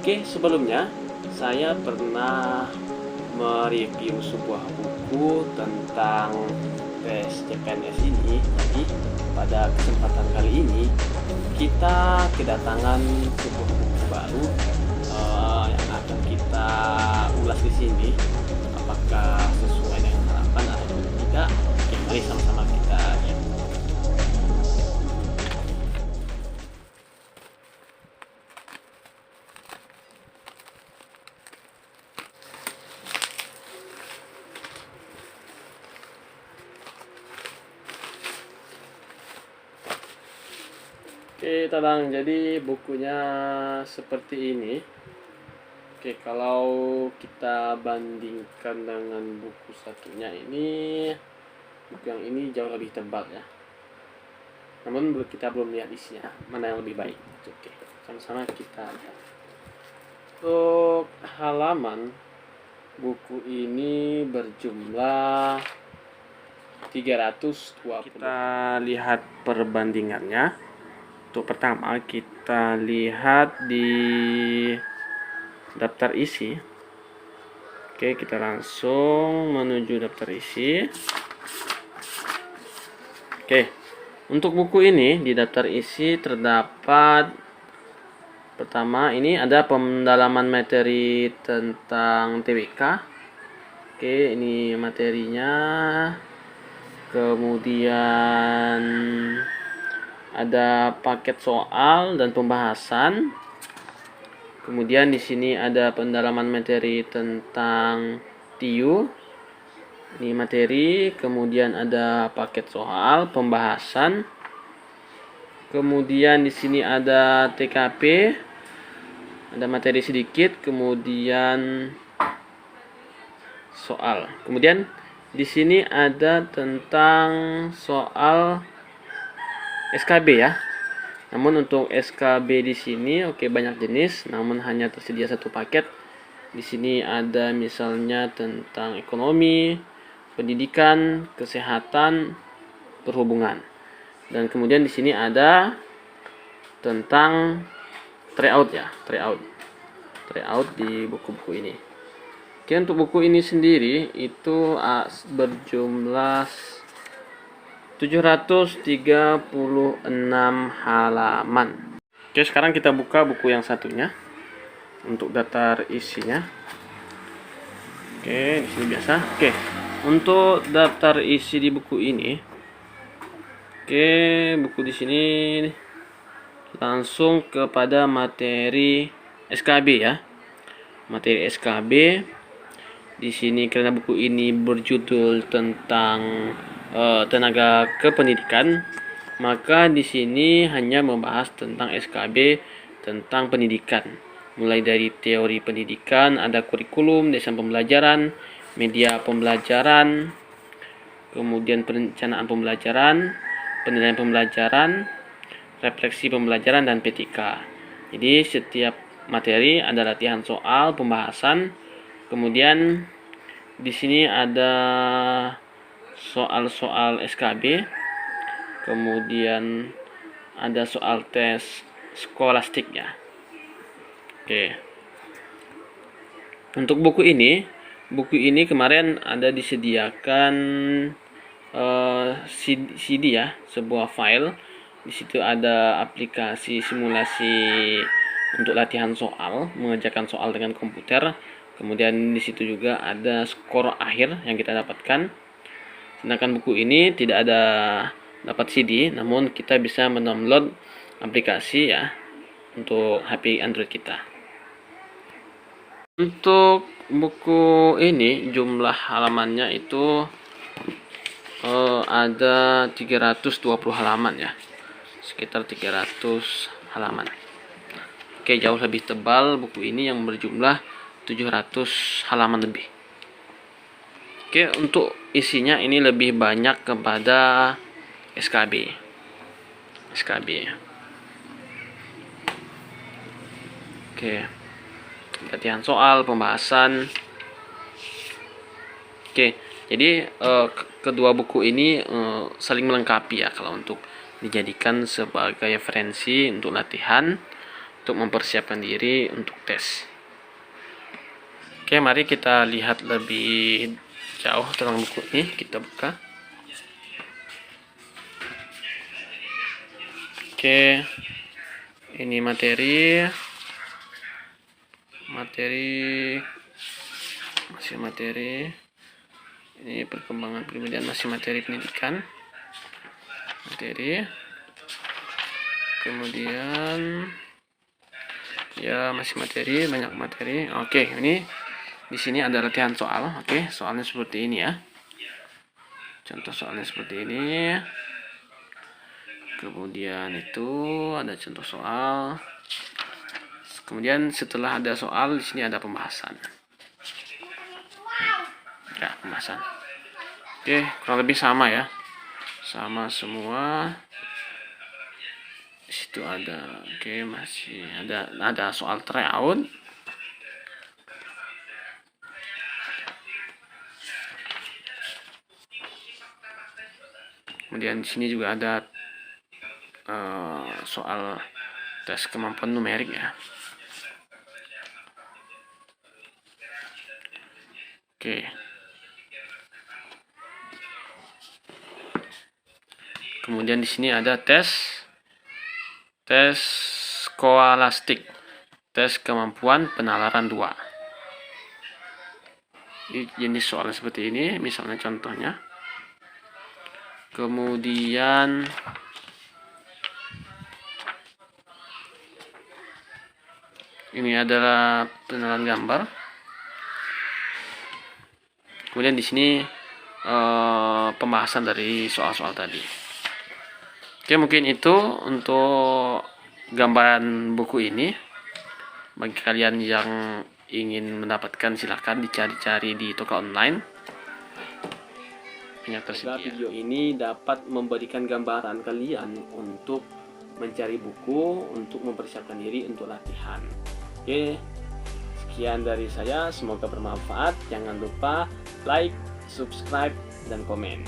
Oke, sebelumnya saya pernah mereview sebuah buku tentang tes CPNS ini. Jadi pada kesempatan kali ini kita kedatangan sebuah buku baru yang akan kita ulas di sini. Apakah sesuai dengan harapan atau tidak? Oke, mari sama-sama kita lihat. Oke, tadang. Jadi bukunya seperti ini. Oke, kalau kita bandingkan dengan buku satunya ini, buku yang ini jauh lebih tebal ya. Namun kita belum lihat isinya, mana yang lebih baik. Oke, sama-sama kita lihat. Untuk halaman buku ini berjumlah 320. Kita lihat perbandingannya. Untuk pertama kita lihat di daftar isi. Oke, kita langsung menuju daftar isi. Oke, untuk buku ini di daftar isi terdapat pertama ini ada pendalaman materi tentang TWK. Oke, ini materinya. Kemudian ada paket soal dan pembahasan. Kemudian di sini ada pendalaman materi tentang TIU. Ini materi, kemudian ada paket soal, pembahasan. Kemudian di sini ada TKP. Ada materi sedikit, kemudian soal. Kemudian di sini ada tentang soal SKB ya. Namun untuk SKB di sini banyak jenis, namun hanya tersedia satu paket. Di sini ada misalnya tentang ekonomi, pendidikan, kesehatan, perhubungan. Dan kemudian di sini ada tentang tryout ya, tryout di buku-buku ini. Oke, untuk buku ini sendiri itu berjumlah 736 halaman. Oke, sekarang kita buka buku yang satunya untuk daftar isinya. Oke, di sini biasa. Oke, untuk daftar isi di buku ini. Oke, buku di sini langsung kepada materi SKB ya. Materi SKB. Di sini karena buku ini berjudul tentang tenaga kependidikan, maka di sini hanya membahas tentang SKB tentang pendidikan, mulai dari teori pendidikan, ada kurikulum, desain pembelajaran, media pembelajaran, kemudian perencanaan pembelajaran, penilaian pembelajaran, refleksi pembelajaran, dan PTK. Jadi setiap materi ada latihan soal, pembahasan, kemudian di sini ada soal-soal SKB, kemudian ada soal tes skolastik ya. Oke. Untuk buku ini kemarin ada disediakan CD ya, sebuah file. Di situ ada aplikasi simulasi untuk latihan soal, mengerjakan soal dengan komputer. Kemudian di situ juga ada skor akhir yang kita dapatkan. Sedangkan buku ini tidak ada dapat CD, namun kita bisa mendownload aplikasi ya untuk HP Android kita. Untuk buku ini jumlah halamannya itu ada 320 halaman ya. Sekitar 300 halaman. Oke, jauh lebih tebal buku ini yang berjumlah 700 halaman lebih. Oke, untuk isinya ini lebih banyak kepada SKB. Oke. Latihan soal, pembahasan. Oke, jadi kedua buku ini saling melengkapi ya kalau untuk dijadikan sebagai referensi untuk latihan untuk mempersiapkan diri untuk tes. Oke, mari kita lihat lebih jauh tentang buku ini. Kita buka. Oke, ini materi, masih materi. Ini perkembangan pribadian, masih materi pendidikan, materi. Kemudian ya masih materi, banyak materi. Oke, ini di sini ada latihan soal. Oke, soalnya seperti ini ya. Contoh soalnya seperti ini. Kemudian itu ada contoh soal. Kemudian setelah ada soal, di sini ada pembahasan. Ya, pembahasan. Oke, kurang lebih sama ya. Sama semua. Di situ ada. Oke, masih ada soal tryout. Kemudian di sini juga ada soal tes kemampuan numerik ya. Oke. Kemudian di sini ada tes skolastik, tes kemampuan penalaran 2. Ini jenis soalnya seperti ini, misalnya contohnya. Kemudian ini adalah pengenalan gambar. Kemudian di sini pembahasan dari soal-soal tadi. Oke, mungkin itu untuk gambaran buku ini. Bagi kalian yang ingin mendapatkan, silahkan dicari-cari di toko online. Banyak tersedia. Video ini dapat memberikan gambaran kalian untuk mencari buku untuk mempersiapkan diri untuk latihan. Oke, sekian dari saya, semoga bermanfaat. Jangan lupa like, subscribe, dan komen.